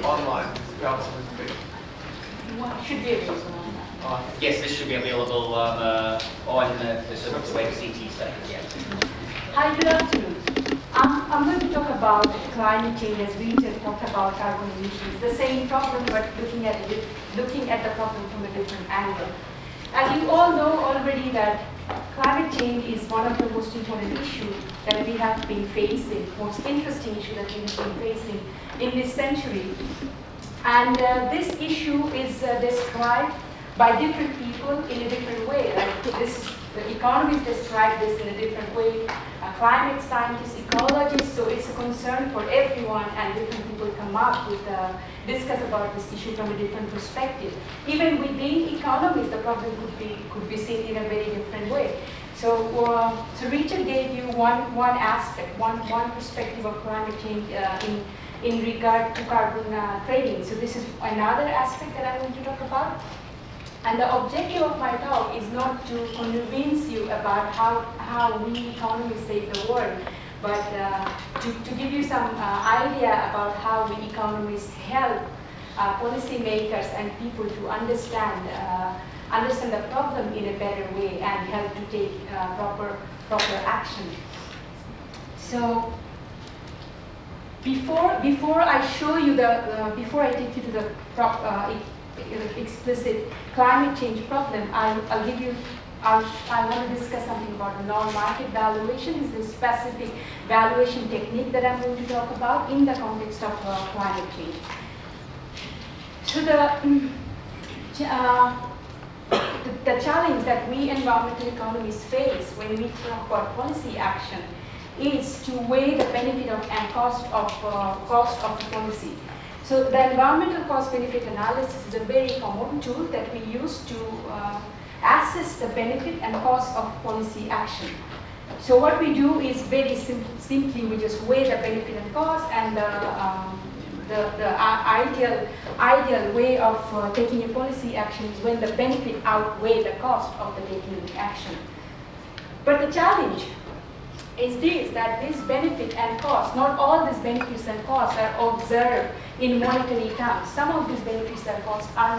online. Should be available online. Yes, this should be available on the sort of web CT site. Yeah. Hi, good afternoon. I'm going to talk about climate change as Rita talked about carbon emissions. The same problem, but looking at the problem from a different angle. As you all know already that climate change is one of the most important issues that we have been facing, most interesting issue that we have been facing in this century. And this issue is described by different people in a different way. Like the economists describe this in a different way, climate scientists, ecologists, so it's a concern for everyone, and different people come up with, discuss about this issue from a different perspective. Even within economists, the problem could be seen in a very different way. So, Richard gave you one aspect, one perspective of climate change in regard to carbon trading. So this is another aspect that I'm going to talk about. And the objective of my talk is not to convince you about how we economists save the world, but to give you some idea about how we economists help policymakers and people to understand the problem in a better way and help to take proper action. So before I show you before I take you to the explicit climate change problem, I want to discuss something about the non-market valuation. Is the specific valuation technique that I'm going to talk about in the context of climate change. So the challenge that we environmental economists face when we talk about policy action is to weigh the benefit and cost of the policy. So the environmental cost-benefit analysis is a very common tool that we use to assess the benefit and cost of policy action. So what we do is very simply we just weigh the benefit and cost, and the ideal way of taking a policy action is when the benefit outweigh the cost of the taking action. But the challenge is that this benefit and cost, not all these benefits and costs are observed in monetary terms. Some of these benefits and costs are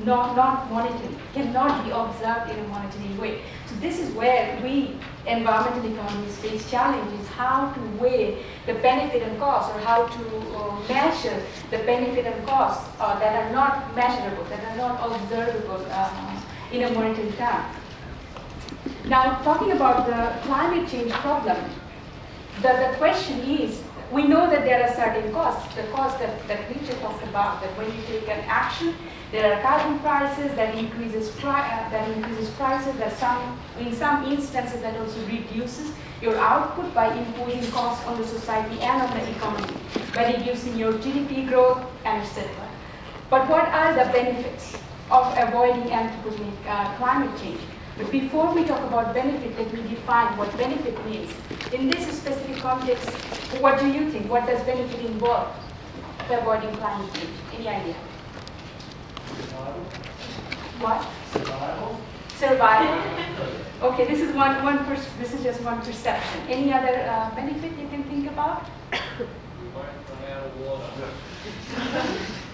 not monetary, cannot be observed in a monetary way. So this is where we environmental economists face challenges, how to weigh the benefit and cost, or how to measure the benefit and costs that are not measurable, that are not observable in a monetary term. Now, talking about the climate change problem, the question is, we know that there are certain costs, the costs that Richard talked about, that when you take an action, there are carbon prices that increases prices, that in some instances that also reduces your output by imposing costs on the society and on the economy, by reducing your GDP growth, and etc. But what are the benefits of avoiding anthropogenic climate change? But before we talk about benefit, let me define what benefit means. In this specific context, what do you think? What does benefit involve for avoiding climate change? Any idea? Survival. What? Survival. Survival. Okay, this is just one perception. Any other benefit you can think about? We won't run out of water.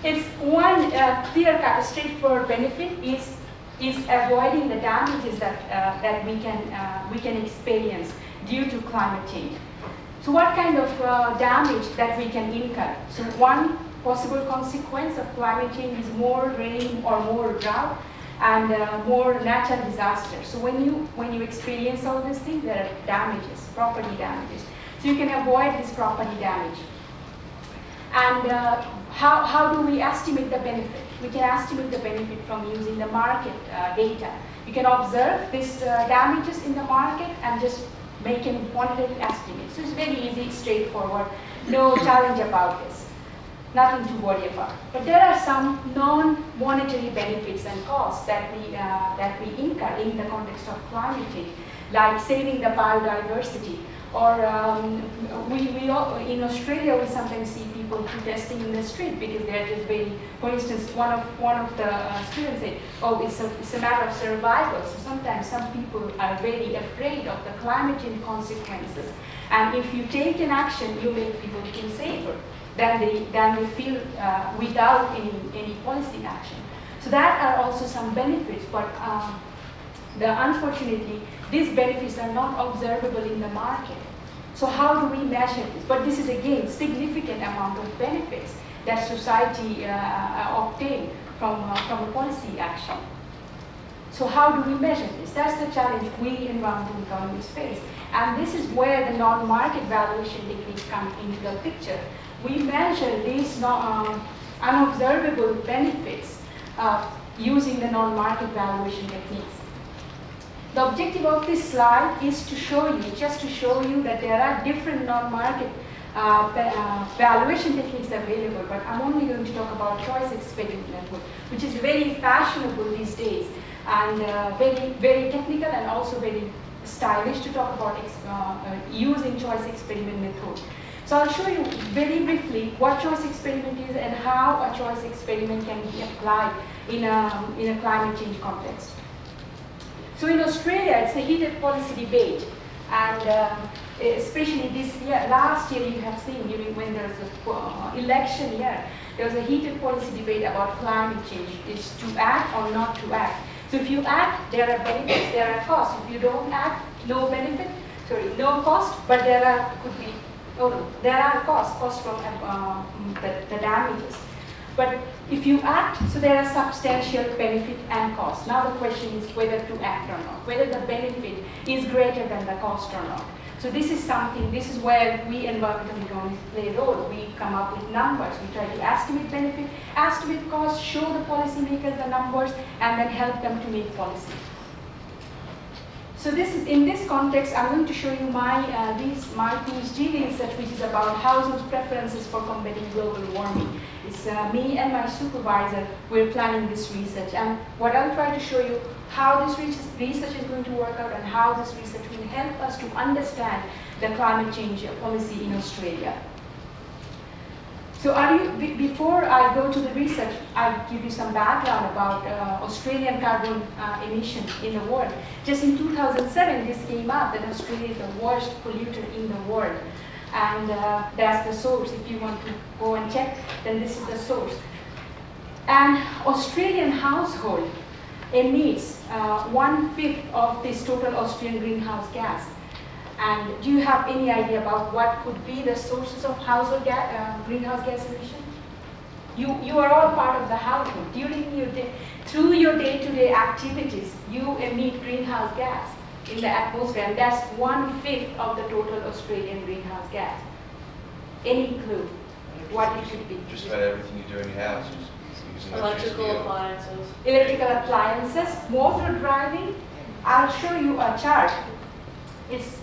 It's one clear-cut, straightforward benefit is avoiding the damages that we can experience due to climate change. So what kind of damage that we can incur? So one possible consequence of climate change is more rain or more drought and more natural disasters. So when you experience all these things, there are damages, property damages. So you can avoid this property damage. And how do we estimate the benefit? We can estimate the benefit from using the market data. You can observe these damages in the market and just make a quantitative estimate. So it's very easy, straightforward, no challenge about this, nothing to worry about. But there are some non-monetary benefits and costs that we incur in the context of climate change, like saving the biodiversity. Or in Australia, we sometimes see people protesting in the street because they're just very, for instance, one of the students said, oh, it's a matter of survival. So sometimes some people are very afraid of the climate change consequences. And if you take an action, you make people feel safer. they feel without any policy action. So that are also some benefits, but unfortunately, these benefits are not observable in the market. So how do we measure this? But this is again significant amount of benefits that society obtain from a policy action. So how do we measure this? That's the challenge we environmental economists face. And this is where the non-market valuation techniques come into the picture. We measure these unobservable benefits using the non-market valuation techniques. The objective of this slide is to show you, just to show you that there are different non-market valuation techniques available, but I'm only going to talk about choice experiment method, which is very fashionable these days, and very, very technical and also very stylish to talk about using choice experiment method. So I'll show you very briefly what choice experiment is and how a choice experiment can be applied in a climate change context. So in Australia, it's a heated policy debate, and especially this year, last year you have seen during when there's an election year, there was a heated policy debate about climate change. It's to act or not to act. So if you act, there are benefits, there are costs. If you don't act, no benefit, no cost, but there are costs from the damages. But if you act, so there are substantial benefit and cost. Now the question is whether to act or not, whether the benefit is greater than the cost or not. So this is something, this is where we environmental economists play a role. We come up with numbers, we try to estimate benefit, estimate cost, show the policymakers the numbers, and then help them to make policy. So this is, in this context, I'm going to show you my PhD research, which is about household preferences for combating global warming. It's me and my supervisor, we're planning this research. And what I'll try to show you how this research is going to work out and how this research will help us to understand the climate change policy in Australia. So before I go to the research, I'll give you some background about Australian carbon emission in the world. Just in 2007, this came up that Australia is the worst polluter in the world. And that's the source. If you want to go and check, then this is the source. And Australian household emits 1/5 of this total Australian greenhouse gas. And do you have any idea about what could be the sources of household greenhouse gas emission? You are all part of the household. Through your day-to-day activities, you emit greenhouse gas in the atmosphere, and that's 1/5 of the total Australian greenhouse gas. Any clue what it should be? Just about everything you do in your house. Electrical appliances. Electrical appliances, motor driving. I'll show you a chart. It's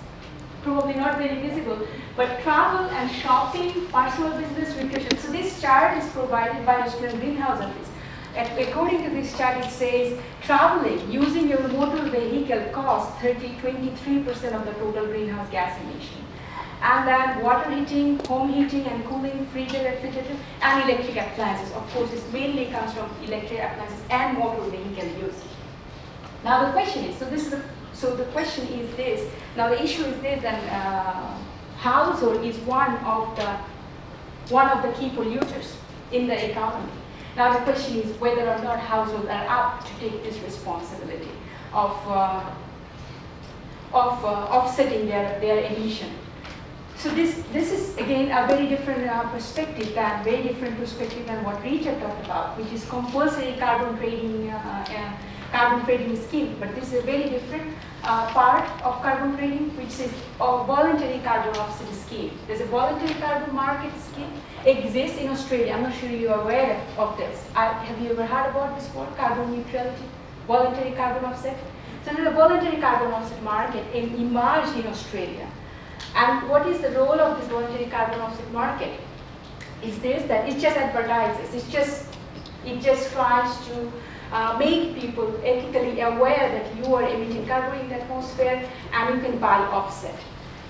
probably not very visible, but travel and shopping, personal business, recreation. So this chart is provided by Australian Greenhouse Office. According to this chart, it says traveling using your motor vehicle costs 23% of the total greenhouse gas emission. And then water heating, home heating and cooling, fridge, refrigerator, and electric appliances. Of course, it mainly comes from electric appliances and motor vehicle use. Now the question is, so the question is this. Now the issue is this, that household is one of the key polluters in the economy. Now the question is whether or not households are up to take this responsibility of offsetting their emission. So this is again a very different perspective than what Richard talked about, which is compulsory carbon trading scheme. But this is a very different part of carbon trading, which is a voluntary carbon offset scheme. There's a voluntary carbon market scheme exists in Australia. I'm not sure you are aware of this. Have you ever heard about this word, carbon neutrality, voluntary carbon offset? So there's a voluntary carbon offset market emerged in Australia. And what is the role of this voluntary carbon offset market? Is this that it just advertises, it just tries to make people ethically aware that you are emitting carbon in the atmosphere and you can buy offset.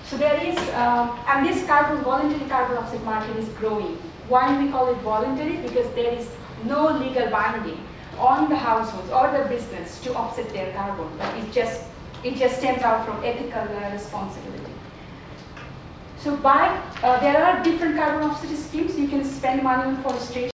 So there is, and this voluntary carbon offset market is growing. Why we call it voluntary? Because there is no legal binding on the households or the business to offset their carbon, but it just stems out from ethical responsibility. So there are different carbon offset schemes. You can spend money on forestation.